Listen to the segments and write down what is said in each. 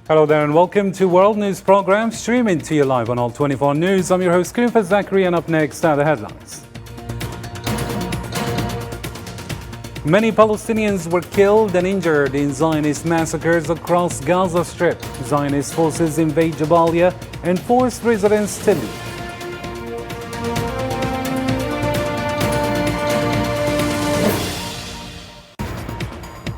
Hello there and welcome to World News Program, streaming to you live on All 24 News. I'm your host, Kufa Zachary, and up next are the headlines. Many Palestinians were killed and injured in Zionist massacres across Gaza Strip. Zionist forces invade Jabalia and forced residents to leave.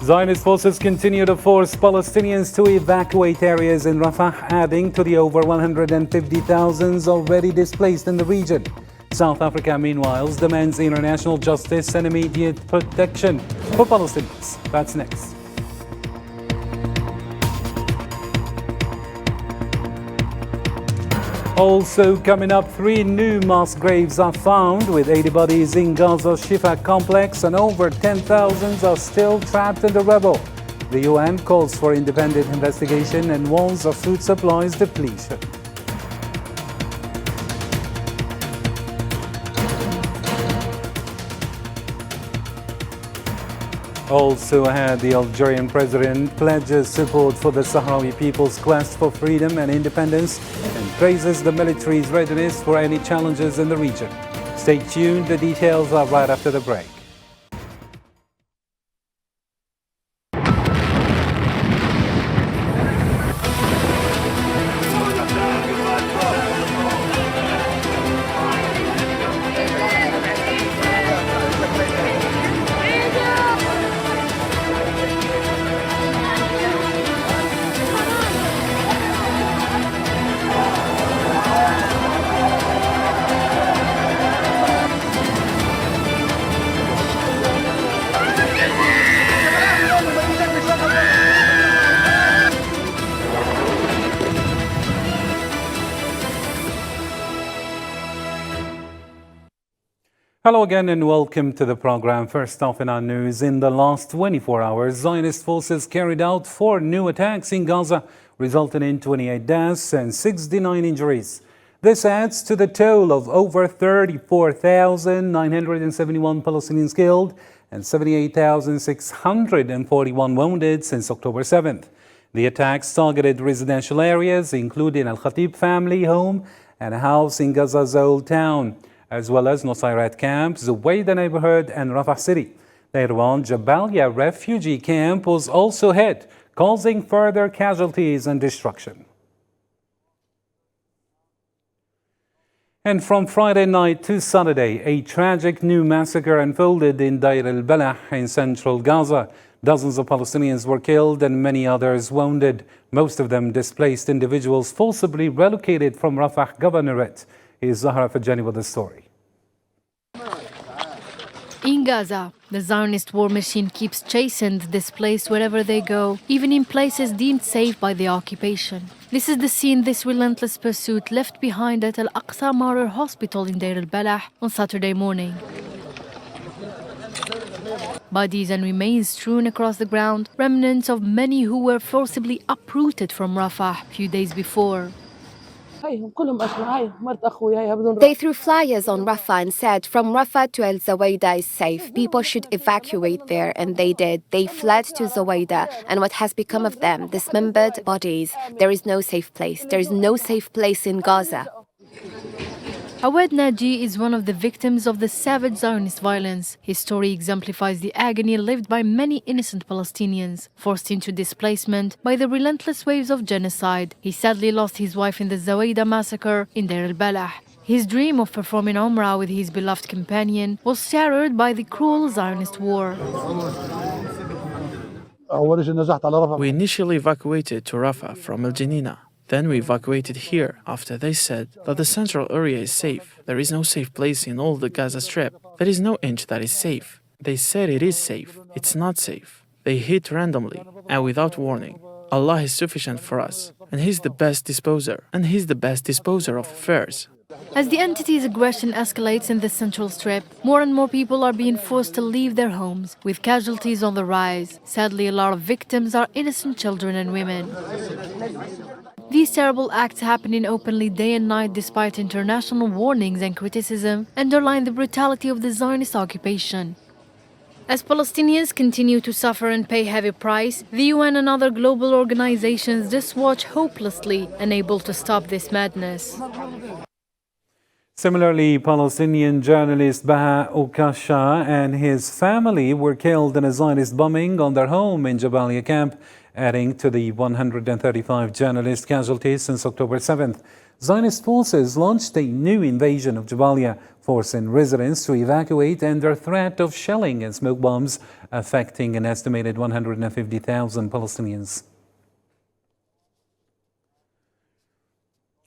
Zionist forces continue to force Palestinians to evacuate areas in Rafah, adding to the over 150,000 already displaced in the region. South Africa, meanwhile, demands international justice and immediate protection for Palestinians. That's next. Also coming up, 3 new mass graves are found with 80 bodies in Gaza's Shifa complex, and over 10,000 are still trapped in the rubble. The UN calls for independent investigation and warns of food supplies depletion. Also ahead, the Algerian president pledges support for the Sahrawi people's quest for freedom and independence and praises the military's readiness for any challenges in the region. Stay tuned, the details are right after the break. Hello again and welcome to the program. First off in our news, in the last 24 hours, Zionist forces carried out 4 new attacks in Gaza, resulting in 28 deaths and 69 injuries. This adds to the toll of over 34,971 Palestinians killed and 78,641 wounded since October 7th. The attacks targeted residential areas, including Al-Khatib family home and a house in Gaza's Old Town, as well as Nusayrat camp, Zuwayda neighborhood, and Rafah city. Later on, Jabalia refugee camp was also hit, causing further casualties and destruction. And from Friday night to Saturday, a tragic new massacre unfolded in Deir al-Balah in central Gaza. Dozens of Palestinians were killed and many others wounded, most of them displaced individuals forcibly relocated from Rafah Governorate. Here's Zahra Fajani with the story. In Gaza, the Zionist war machine keeps chasing the displaced wherever they go, even in places deemed safe by the occupation. This is the scene this relentless pursuit left behind at Al-Aqsa Martyr Hospital in Deir al-Balah on Saturday morning. Bodies and remains strewn across the ground, remnants of many who were forcibly uprooted from Rafah a few days before. They threw flyers on Rafah and said, "From Rafah to El Zuwayda is safe. People should evacuate there," and they did. They fled to Zuwayda, and what has become of them? Dismembered bodies. There is no safe place. There is no safe place in Gaza. Awad Naji is one of the victims of the savage Zionist violence. His story exemplifies the agony lived by many innocent Palestinians, forced into displacement by the relentless waves of genocide. He sadly lost his wife in the Zuwayda massacre in Deir al-Balah. His dream of performing Umrah with his beloved companion was shattered by the cruel Zionist war. We initially evacuated to Rafah from El Janina. Then we evacuated here after they said that the central area is safe. There is no safe place in all the Gaza Strip. There is no inch that is safe. They said it is safe. It's not safe. They hit randomly and without warning. Allah is sufficient for us, and He's the best disposer, and He's the best disposer of affairs. As the entity's aggression escalates in the Central Strip, more and more people are being forced to leave their homes, with casualties on the rise. Sadly, a lot of victims are innocent children and women. These terrible acts happening openly day and night despite international warnings and criticism underline the brutality of the Zionist occupation. As Palestinians continue to suffer and pay heavy price, the UN and other global organizations just watch hopelessly, unable to stop this madness. Similarly, Palestinian journalist Baha Ukasha and his family were killed in a Zionist bombing on their home in Jabalia camp, adding to the 135 journalist casualties since October 7th. Zionist forces launched a new invasion of Jabalia, forcing residents to evacuate under threat of shelling and smoke bombs, affecting an estimated 150,000 Palestinians.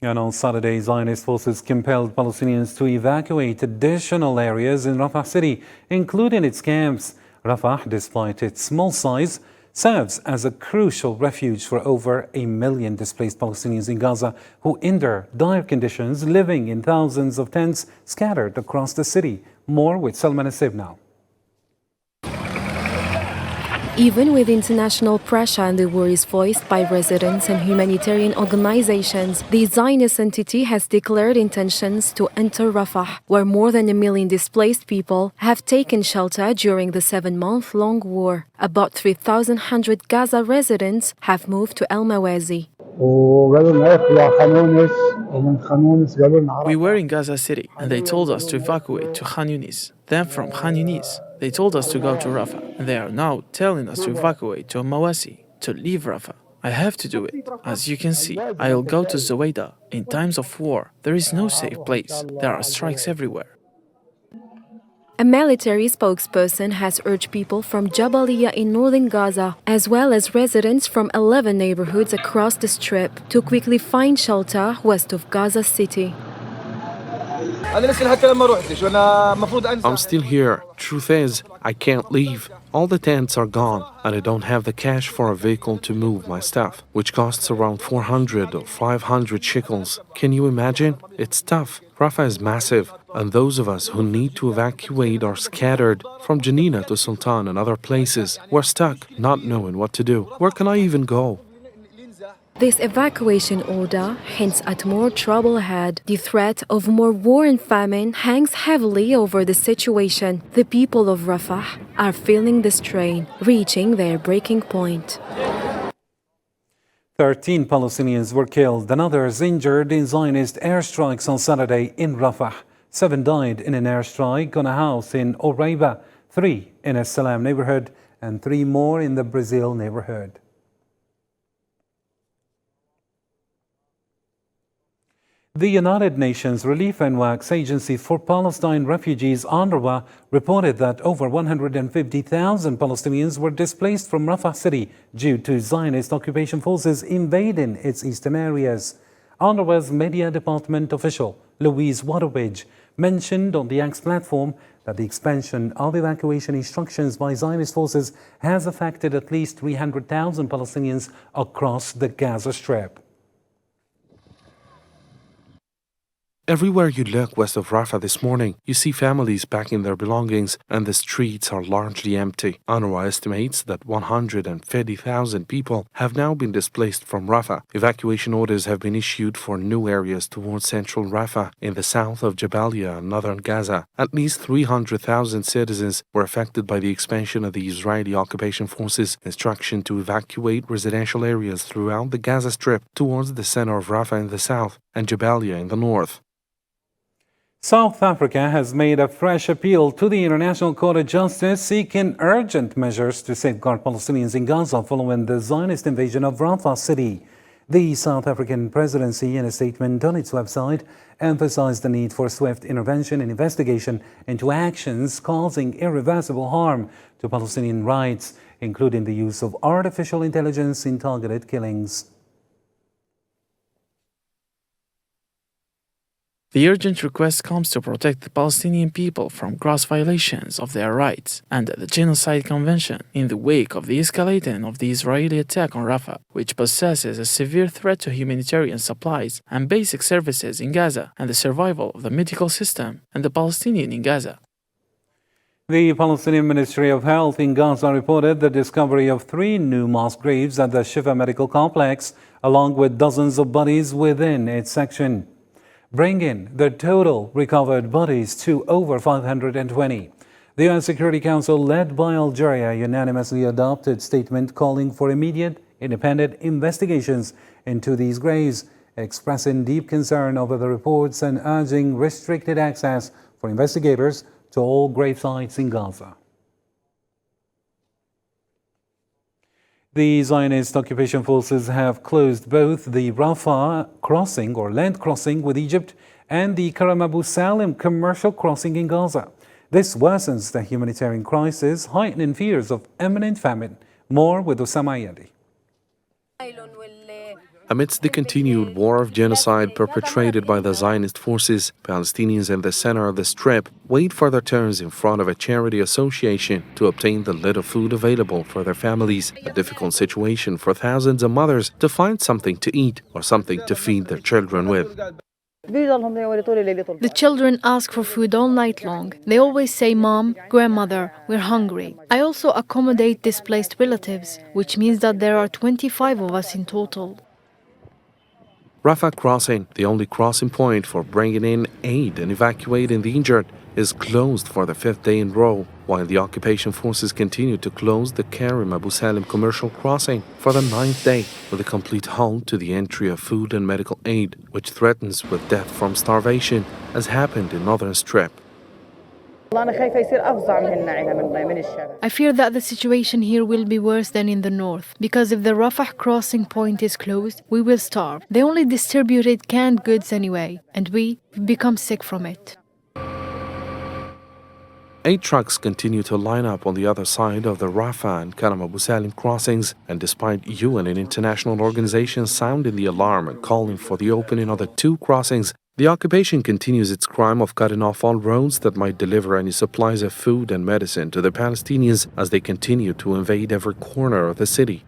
And on Saturday, Zionist forces compelled Palestinians to evacuate additional areas in Rafah city, including its camps. Rafah, despite its small size, serves as a crucial refuge for over 1 million displaced Palestinians in Gaza who endure dire conditions, living in thousands of tents scattered across the city. More with Salman Asib now. Even with international pressure and the worries voiced by residents and humanitarian organizations, the Zionist entity has declared intentions to enter Rafah, where more than 1 million displaced people have taken shelter during the 7-month-long war. About 3,100 Gaza residents have moved to El Mawazi. We were in Gaza City and they told us to evacuate to Khan Yunis. Then from Khan Yunis, they told us to go to Rafah, and they are now telling us to evacuate to Mawasi, to leave Rafah. I have to do it. As you can see, I'll go to Zuwayda. In times of war, there is no safe place. There are strikes everywhere. A military spokesperson has urged people from Jabalia in northern Gaza, as well as residents from 11 neighborhoods across the Strip, to quickly find shelter west of Gaza City. I'm still here. Truth is, I can't leave. All the tents are gone, and I don't have the cash for a vehicle to move my stuff, which costs around 400 or 500 shekels. Can you imagine? It's tough. Rafah is massive, and those of us who need to evacuate are scattered. From Janina to Sultan and other places, we're stuck, not knowing what to do. Where can I even go? This evacuation order hints at more trouble ahead. The threat of more war and famine hangs heavily over the situation. The people of Rafah are feeling the strain, reaching their breaking point. 13 Palestinians were killed and others injured in Zionist airstrikes on Saturday in Rafah. 7 died in an airstrike on a house in Oraiba, 3 in a Salam neighborhood, and 3 more in the Brazil neighborhood. The United Nations Relief and Works Agency for Palestine Refugees, UNRWA, reported that over 150,000 Palestinians were displaced from Rafah city due to Zionist occupation forces invading its eastern areas. UNRWA's media department official, Louise Waterridge, mentioned on the X platform that the expansion of evacuation instructions by Zionist forces has affected at least 300,000 Palestinians across the Gaza Strip. Everywhere you look west of Rafah this morning, you see families packing their belongings, and the streets are largely empty. UNRWA estimates that 150,000 people have now been displaced from Rafah. Evacuation orders have been issued for new areas towards central Rafah in the south of Jabalia and northern Gaza. At least 300,000 citizens were affected by the expansion of the Israeli occupation forces' instruction to evacuate residential areas throughout the Gaza Strip towards the center of Rafah in the south and Jabalia in the north. South Africa has made a fresh appeal to the International Court of Justice seeking urgent measures to safeguard Palestinians in Gaza following the Zionist invasion of Rafah city. The South African presidency, in a statement on its website, emphasized the need for swift intervention and investigation into actions causing irreversible harm to Palestinian rights, including the use of artificial intelligence in targeted killings. The urgent request comes to protect the Palestinian people from gross violations of their rights under the Genocide Convention in the wake of the escalating of the Israeli attack on Rafah, which possesses a severe threat to humanitarian supplies and basic services in Gaza and the survival of the medical system and the Palestinian in Gaza. The Palestinian Ministry of Health in Gaza reported the discovery of 3 new mass graves at the Shifa Medical Complex, along with dozens of bodies within its section, bringing the total recovered bodies to over 520. The UN Security Council, led by Algeria, unanimously adopted a statement calling for immediate, independent investigations into these graves, expressing deep concern over the reports and urging restricted access for investigators to all grave sites in Gaza. The Zionist occupation forces have closed both the Rafah crossing or land crossing with Egypt and the Karam Abu Salim commercial crossing in Gaza. This worsens the humanitarian crisis, heightening fears of imminent famine. More with Osama Yadi. Amidst the continued war of genocide perpetrated by the Zionist forces, Palestinians in the center of the Strip wait for their turns in front of a charity association to obtain the little food available for their families, a difficult situation for thousands of mothers to find something to eat or something to feed their children with. The children ask for food all night long. They always say, "Mom, grandmother, we're hungry." I also accommodate displaced relatives, which means that there are 25 of us in total. Rafah crossing, the only crossing point for bringing in aid and evacuating the injured, is closed for the 5th day in a row, while the occupation forces continue to close the Karim Abu Salim commercial crossing for the 9th day, with a complete halt to the entry of food and medical aid, which threatens with death from starvation, as happened in Northern Strip. I fear that the situation here will be worse than in the north, because if the Rafah crossing point is closed, we will starve. They only distributed canned goods anyway, and we become sick from it. 8 trucks continue to line up on the other side of the Rafah and Karam Abu Salim crossings, and despite UN and international organizations sounding the alarm and calling for the opening of the 2 crossings, the occupation continues its crime of cutting off all roads that might deliver any supplies of food and medicine to the Palestinians as they continue to invade every corner of the city.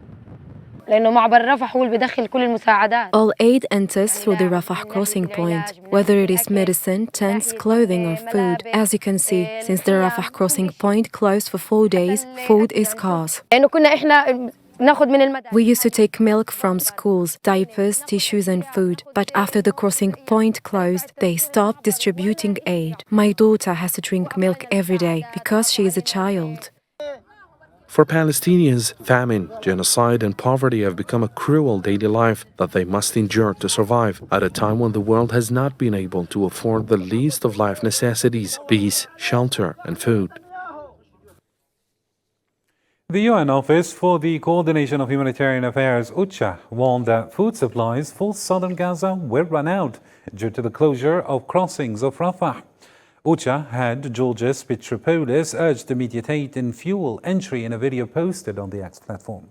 All aid enters through the Rafah crossing point, whether it is medicine, tents, clothing or food. As you can see, since the Rafah crossing point closed for 4 days, food is scarce. We used to take milk from schools, diapers, tissues and food. But after the crossing point closed, they stopped distributing aid. My daughter has to drink milk every day because she is a child. For Palestinians, famine, genocide and poverty have become a cruel daily life that they must endure to survive at a time when the world has not been able to afford the least of life necessities, peace, shelter and food. The UN Office for the Coordination of Humanitarian Affairs, UCHA, warned that food supplies for southern Gaza will run out due to the closure of crossings of Rafah. UCHA head Georgios Petropoulos urged immediate aid and fuel entry in a video posted on the X platform.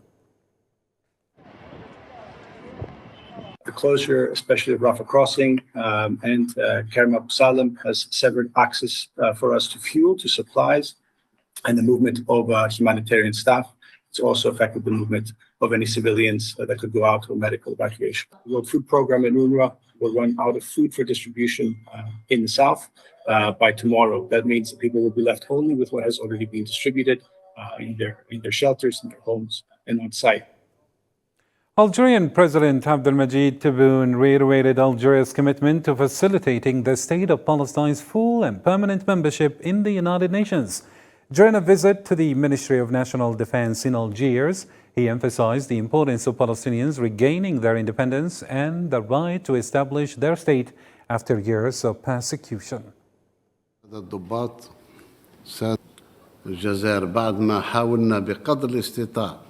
The closure, especially of Rafah crossing and Karim Abu Salim, has severed access for us to fuel, to supplies, and the movement of humanitarian staff. It's also affected the movement of any civilians that could go out for medical evacuation. The World Food Programme in UNRWA will run out of food for distribution in the south by tomorrow. That means that people will be left only with what has already been distributed in their shelters, in their homes, and on site. Algerian President Abdelmajid Tebboune reiterated Algeria's commitment to facilitating the State of Palestine's full and permanent membership in the United Nations. During a visit to the Ministry of National Defense in Algiers, he emphasized the importance of Palestinians regaining their independence and the right to establish their state after years of persecution. الضباط الجزائر بعد ما حاولنا بقدر الاستطاعة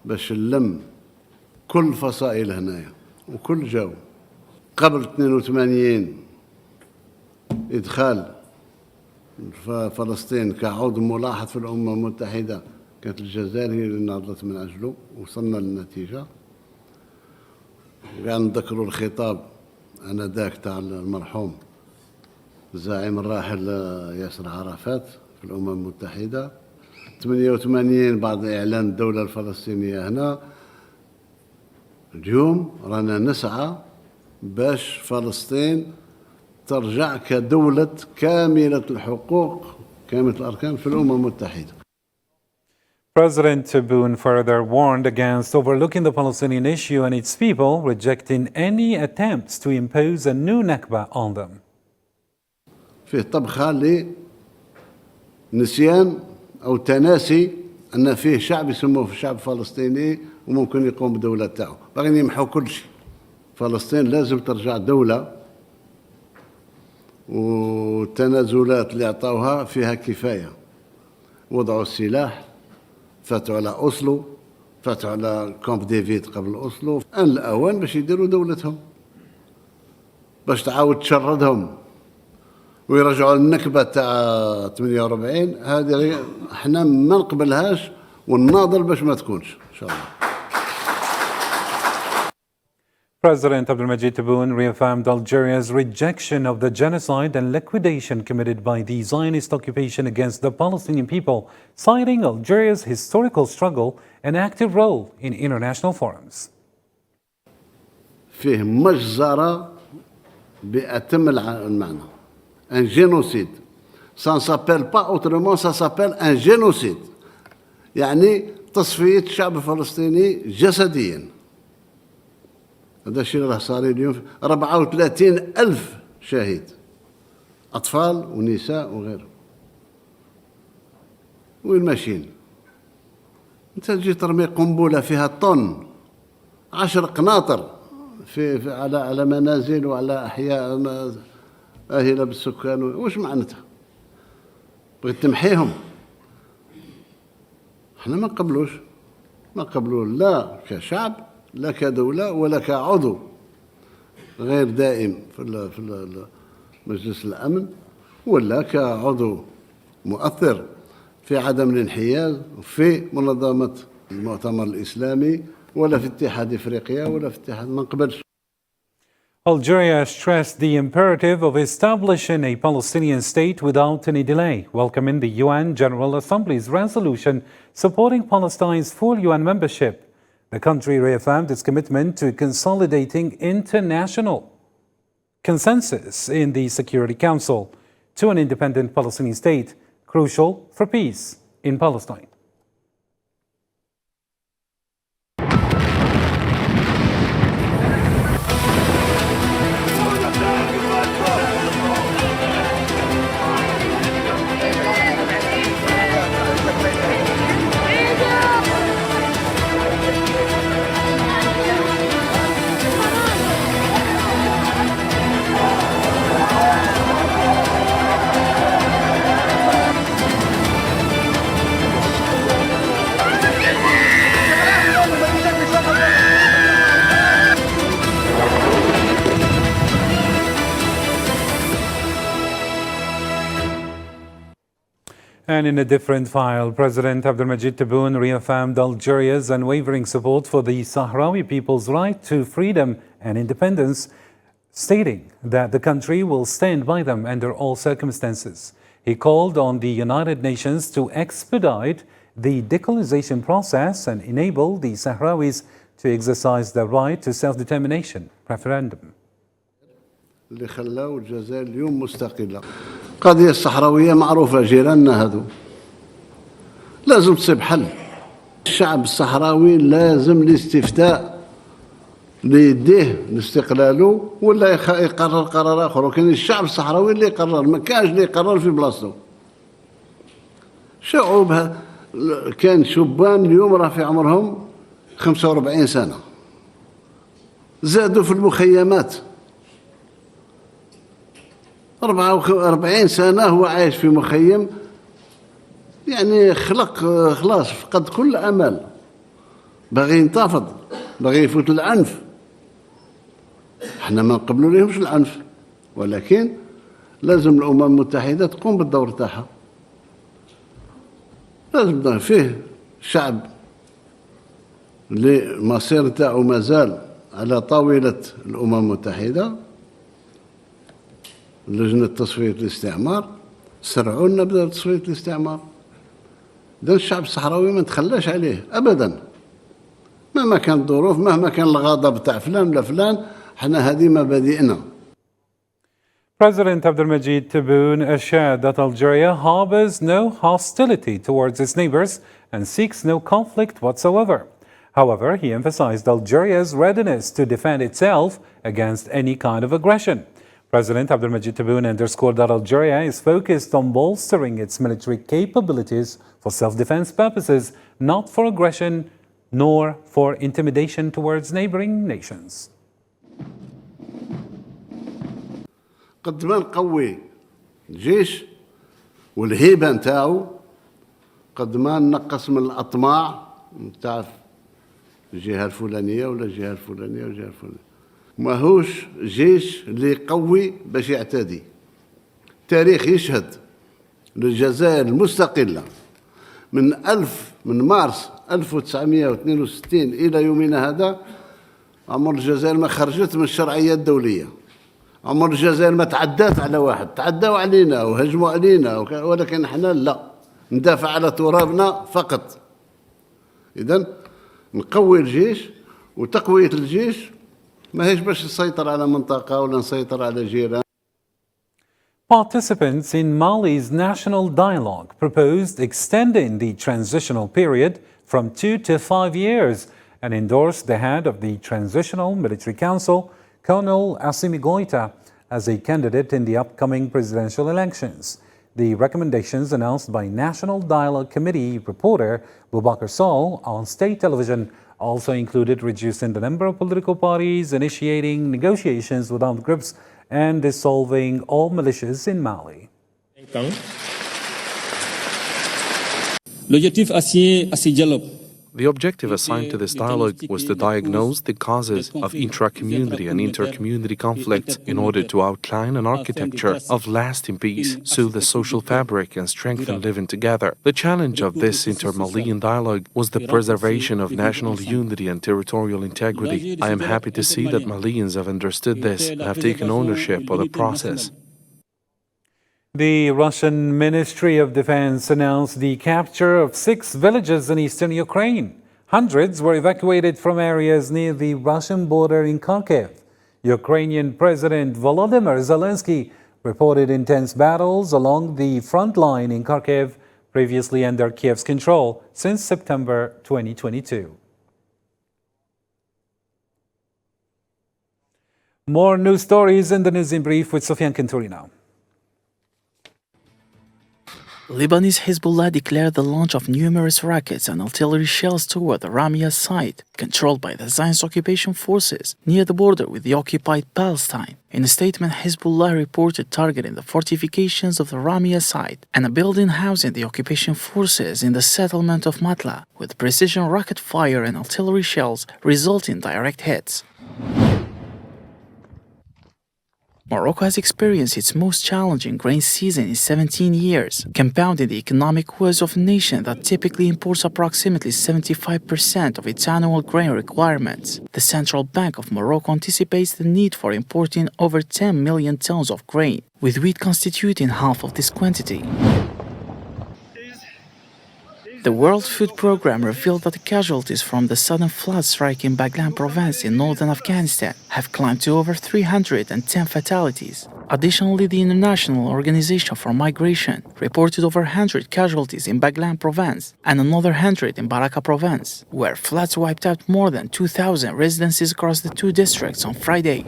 باش نلم كل فصائل هنايا وكل جو قبل 82 إدخال فلسطين كعضو ملاحظ في الأمم المتحدة كانت الجزائر هي اللي ناضلت من أجله وصلنا للنتيجة. قاعد نذكروا الخطاب آنذاك تاع المرحوم الزعيم الراحل ياسر عرفات في الأمم المتحدة. 88 بعد إعلان الدولة الفلسطينية هنا. اليوم رانا نسعى باش فلسطين ترجع كدولة كاملة الحقوق كاملة الأركان في الأمم المتحدة. President Tebboune further warned against overlooking the Palestinian issue and its people, rejecting any attempts to impose a new Nakba on them. فيه طبخة اللي نسيان أو تناسي أن فيه شعب يسموه الشعب الفلسطيني وممكن يقوم بدولة تاعو. باغيين يمحوا كل شيء. فلسطين لازم ترجع دولة، والتنازلات اللي عطاوها فيها كفاية. وضعوا السلاح، فاتوا على أوسلو، فاتوا على كامب ديفيد قبل أوسلو. آن الأوان باش يديروا دولتهم، باش تعاود تشردهم ويرجعوا النكبة تاع 48. هذه احنا ما نقبلهاش ونناضل باش ما تكونش إن شاء الله. President Abdelmadjid Tebboune reaffirmed Algeria's rejection of the genocide and liquidation committed by the Zionist occupation against the Palestinian people, citing Algeria's historical struggle and active role in international forums. فيه مجزرة بأتم المعنى. Un génocide. Ça ne s'appelle pas autrement, ça s'appelle un génocide. يعني تصفية الشعب الفلسطيني جسديا. هذا الشيء اللي صار اليوم 34,000 شهيد، أطفال ونساء وغيرهم. وين ماشيين؟ أنت تجي ترمي قنبلة فيها طن 10 قناطر في على منازل وعلى أحياء أهلة بالسكان، وش معناتها؟ بغيت تمحيهم. احنا ما نقبلوش لا كشعب لا كدولة ولا كعضو غير دائم في مجلس الأمن، ولا كعضو مؤثر في عدم الانحياز في منظمة المؤتمر الإسلامي ولا في اتحاد إفريقيا ولا في اتحاد. ما نقبلش. Algeria stressed the imperative of establishing a Palestinian state without any delay, welcoming the UN General Assembly's resolution supporting Palestine's full UN membership. The country reaffirmed its commitment to consolidating international consensus in the Security Council to an independent Palestinian state, crucial for peace in Palestine. And in a different file, President Abdelmadjid Tebboune reaffirmed Algeria's unwavering support for the Sahrawi people's right to freedom and independence, stating that the country will stand by them under all circumstances. He called on the United Nations to expedite the decolonization process and enable the Sahrawis to exercise their right to self-determination referendum. اللي خلاو الجزائر اليوم مستقلة. القضية الصحراوية معروفة، جيراننا هذو لازم تصيب حل. الشعب الصحراوي لازم الاستفتاء ليديه لاستقلاله ولا يقرر قرار آخر، وكان الشعب الصحراوي اللي يقرر، ما كانش اللي يقرر في بلاصتو. شعوب كان شبان اليوم راه في عمرهم 45 سنة، زادوا في المخيمات 44 سنة هو عايش في مخيم، يعني خلاص فقد كل أمل، باغي ينتفض، باغي يفوت العنف. احنا ما نقبلوا لهمش العنف، ولكن لازم الأمم المتحدة تقوم بالدور تاعها. لازم فيه شعب اللي المصير تاعو مازال على طاولة الأمم المتحدة، لجنة تصفية الاستعمار، سرعوا لنا بدأ تصفية الاستعمار. ده الشعب الصحراوي ما نتخلاش عليه أبدا، مهما كان الظروف، مهما كان الغضب تاع فلان ولا فلان، احنا هذه مبادئنا. President Abdelmadjid Tebboune assured that Algeria harbors no hostility towards its neighbors and seeks no conflict whatsoever. However, he emphasized Algeria's readiness to defend itself against any kind of aggression. President Abdelmajid Tebboune underscored that Algeria is focused on bolstering its military capabilities for self-defense purposes, not for aggression nor for intimidation towards neighboring nations. قد ما نقوي الجيش والهيبة نتاعو، قد ما ننقص من الأطماع نتاع الجهة الفلانية ولا الجهة الفلانية ولا الجهة الفلانية. ماهوش جيش اللي يقوي باش يعتدي. التاريخ يشهد للجزائر المستقلة من مارس 1962 إلى يومنا هذا، عمر الجزائر ما خرجت من الشرعية الدولية. عمر الجزائر ما تعدات على واحد، تعداوا علينا وهجموا علينا، ولكن احنا لا، ندافع على ترابنا فقط. إذن نقوي الجيش، وتقوية الجيش ما هيش باش نسيطر على منطقة ولا نسيطر على جيران. Participants in Mali's national dialogue proposed extending the transitional period from 2 to 5 years and endorsed the head of the Transitional Military Council, Colonel Assimi Goïta, as a candidate in the upcoming presidential elections. The recommendations announced by National Dialogue Committee reporter Boubacar Sow on state television also included reducing the number of political parties, initiating negotiations with armed groups, and dissolving all militias in Mali. The objective assigned to this dialogue was to diagnose the causes of intra-community and inter-community conflicts in order to outline an architecture of lasting peace, soothe the social fabric, and strengthen living together. The challenge of this inter-Malian dialogue was the preservation of national unity and territorial integrity. I am happy to see that Malians have understood this and have taken ownership of the process. The Russian Ministry of Defense announced the capture of 6 villages in eastern Ukraine. Hundreds were evacuated from areas near the Russian border in Kharkiv. Ukrainian President Volodymyr Zelensky reported intense battles along the front line in Kharkiv, previously under Kiev's control since September 2022. More news stories in the News in Brief with Sofian Kenturi now. Lebanese Hezbollah declared the launch of numerous rockets and artillery shells toward the Ramia site, controlled by the Zionist occupation forces, near the border with the occupied Palestine. In a statement, Hezbollah reported targeting the fortifications of the Ramia site and a building housing the occupation forces in the settlement of Matla, with precision rocket fire and artillery shells resulting in direct hits. Morocco has experienced its most challenging grain season in 17 years, compounding the economic woes of a nation that typically imports approximately 75% of its annual grain requirements. The Central Bank of Morocco anticipates the need for importing over 10 million tons of grain, with wheat constituting half of this quantity. The World Food Programme revealed that the casualties from the sudden flood striking Baghlan province in northern Afghanistan have climbed to over 310 fatalities. Additionally, the International Organization for Migration reported over 100 casualties in Baghlan province and another 100 in Baraka province, where floods wiped out more than 2,000 residences across the 2 districts on Friday.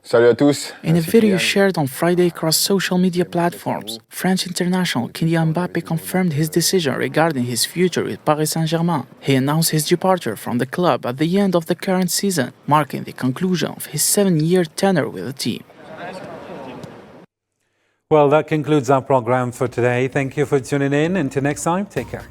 Salut à tous. In a video shared on Friday across social media platforms, French international Kylian Mbappé confirmed his decision regarding his future with Paris Saint-Germain. He announced his departure from the club at the end of the current season, marking the conclusion of his 7-year tenure with the team. Well, that concludes our program for today. Thank you for tuning in. Until next time, take care.